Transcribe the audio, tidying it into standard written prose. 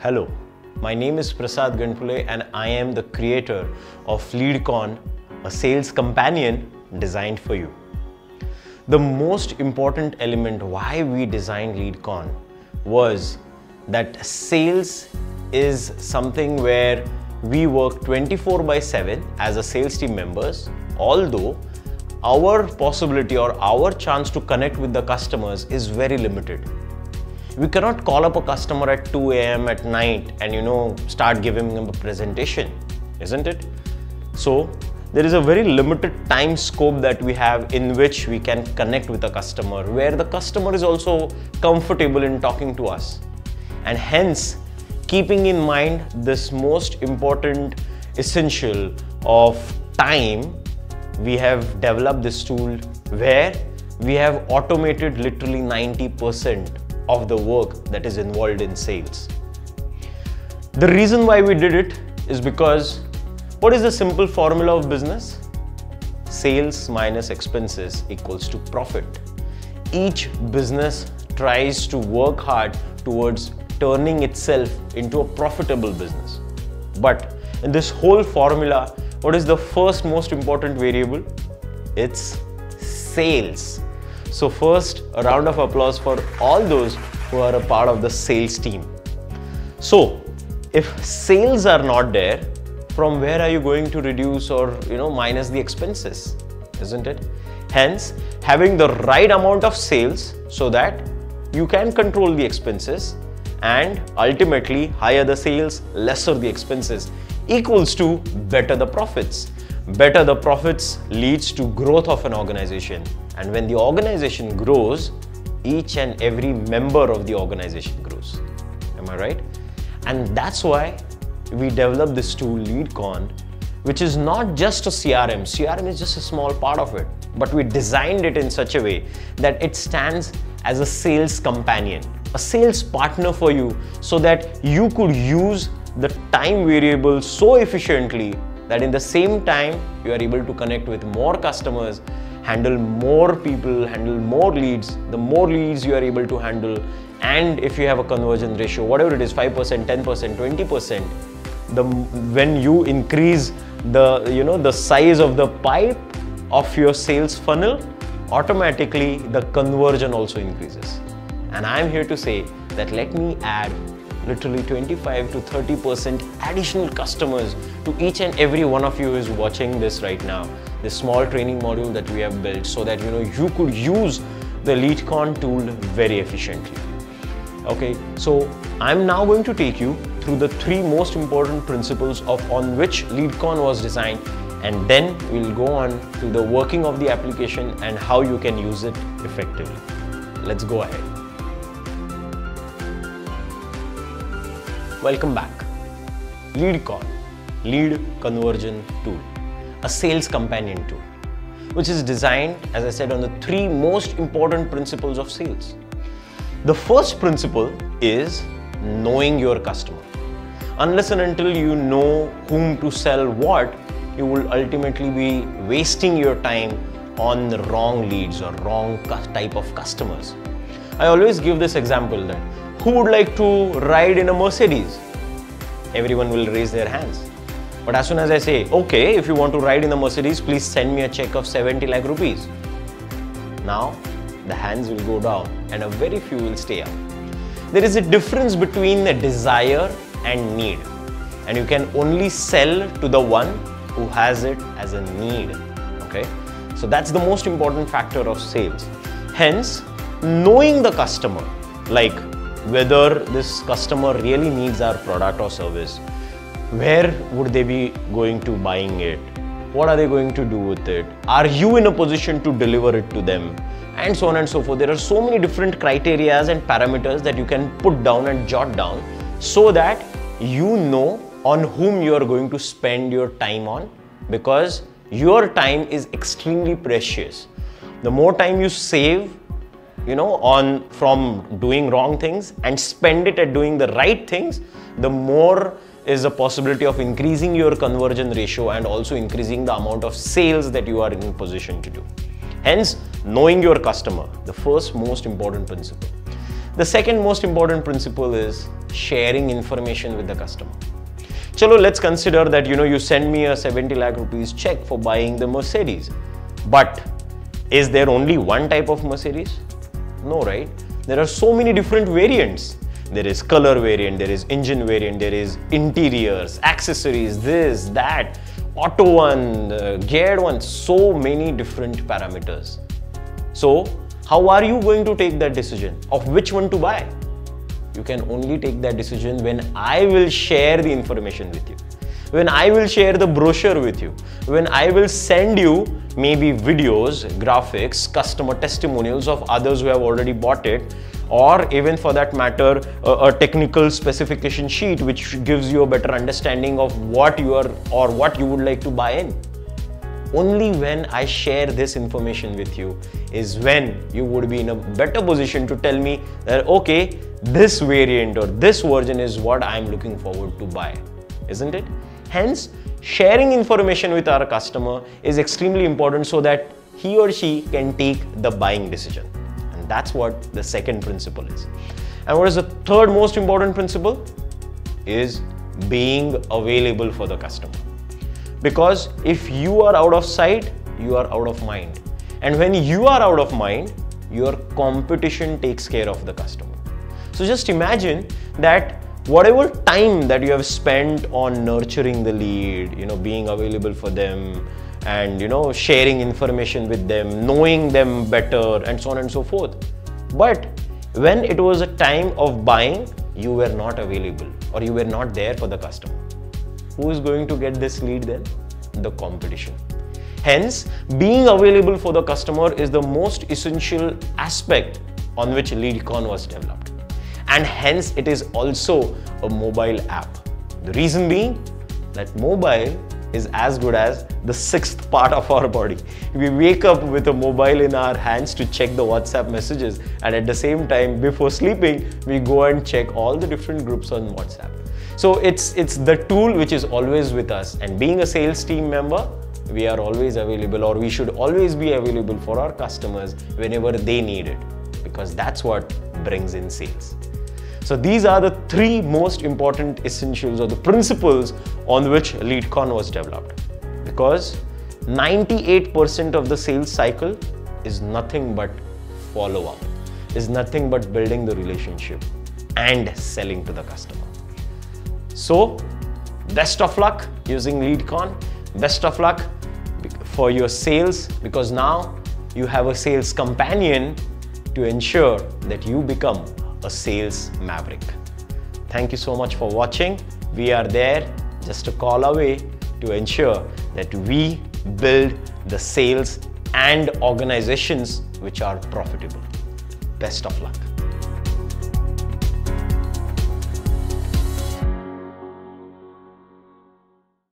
Hello, my name is Prasad Ganpule and I am the creator of LeadCon, a sales companion designed for you. The most important element why we designed LeadCon was that sales is something where we work 24/7 as a sales team members, although our possibility or our chance to connect with the customers is very limited. We cannot call up a customer at 2 a.m. at night and start giving them a presentation, isn't it? So there is a very limited time scope that we have in which we can connect with a customer, where the customer is also comfortable in talking to us. And hence, keeping in mind this most important essential of time, we have developed this tool where we have automated literally 90% of the work that is involved in sales. The reason why we did it is because what is the simple formula of business? Sales minus expenses equals to profit. Each business tries to work hard towards turning itself into a profitable business. But in this whole formula, what is the first most important variable? It's sales. So first, a round of applause for all those who are a part of the sales team. So if sales are not there, from where are you going to reduce or minus the expenses, isn't it? Hence, having the right amount of sales so that you can control the expenses, and ultimately higher the sales, lesser the expenses, equals to better the profits. Better the profits leads to growth of an organization. And when the organization grows, each and every member of the organization grows. Am I right? And that's why we developed this tool LeadCon, which is not just a CRM. CRM is just a small part of it, but we designed it in such a way that it stands as a sales companion, a sales partner for you, so that you could use the time variable so efficiently that in the same time you are able to connect with more customers, handle more people, handle more leads. The more leads you are able to handle, and if you have a conversion ratio, whatever it is, 5%, 10%, 20%, when you increase the size of the pipe of your sales funnel, automatically the conversion also increases. And I'm here to say that let me add literally 25 to 30% additional customers to each and every one of you who is watching this right now. This small training module that we have built so that you could use the LeadCon tool very efficiently. Okay, so I'm now going to take you through the three most important principles on which LeadCon was designed, and then we'll go on to the working of the application and how you can use it effectively. Let's go ahead. Welcome back. LeadCon, lead conversion tool, a sales companion tool, which is designed, as I said, on the three most important principles of sales. The first principle is knowing your customer. Unless and until you know whom to sell what, you will ultimately be wasting your time on the wrong leads or wrong type of customers. I always give this example that who would like to ride in a Mercedes? Everyone will raise their hands. But as soon as I say, okay, if you want to ride in the Mercedes, please send me a check of 70 lakh rupees. Now, the hands will go down and a very few will stay up. There is a difference between a desire and need. And you can only sell to the one who has it as a need. Okay? So that's the most important factor of sales. Hence, knowing the customer, like whether this customer really needs our product or service, where would they be going to buying it, what are they going to do with it, are you in a position to deliver it to them, and so on and so forth. There are so many different criteria and parameters that you can put down and jot down so that you know on whom you are going to spend your time on, because your time is extremely precious. The more time you save from doing wrong things and spend it at doing the right things, the more is the possibility of increasing your conversion ratio and also increasing the amount of sales that you are in position to do. Hence, knowing your customer, the first most important principle. The second most important principle is sharing information with the customer. Chalo, let's consider that you send me a 70 lakh rupees check for buying the Mercedes. But is there only one type of Mercedes? No, right? There are so many different variants. There is color variant, there is engine variant, there is interiors, accessories, this, that, auto one, geared one, so many different parameters. So, how are you going to take that decision of which one to buy? You can only take that decision when I will share the information with you, when I will share the brochure with you, when I will send you maybe videos, graphics, customer testimonials of others who have already bought it, or even for that matter, a technical specification sheet which gives you a better understanding of what you are or what you would like to buy in. Only when I share this information with you is when you would be in a better position to tell me that, okay, this variant or this version is what I'm looking forward to buy, isn't it? Hence, sharing information with our customer is extremely important so that he or she can take the buying decision. And that's what the second principle is. And what is the third most important principle? Is being available for the customer. Because if you are out of sight, you are out of mind. And when you are out of mind, your competition takes care of the customer. So just imagine that whatever time that you have spent on nurturing the lead, being available for them, and sharing information with them, knowing them better, and so on and so forth. But when it was a time of buying, you were not available or you were not there for the customer. Who is going to get this lead then? The competition. Hence, being available for the customer is the most essential aspect on which LeadCon was developed. And hence, it is also a mobile app. The reason being that mobile is as good as the sixth part of our body. We wake up with a mobile in our hands to check the WhatsApp messages, and at the same time, before sleeping, we go and check all the different groups on WhatsApp. So it's the tool which is always with us, and being a sales team member, we are always available, or we should always be available for our customers whenever they need it, because that's what brings in sales. So these are the three most important essentials or the principles on which LeadCon was developed. Because 98% of the sales cycle is nothing but follow-up, is nothing but building the relationship and selling to the customer. So best of luck using LeadCon, best of luck for your sales, because now you have a sales companion to ensure that you become a sales maverick. Thank you so much for watching. We are there just a call away to ensure that we build the sales and organizations which are profitable. Best of luck.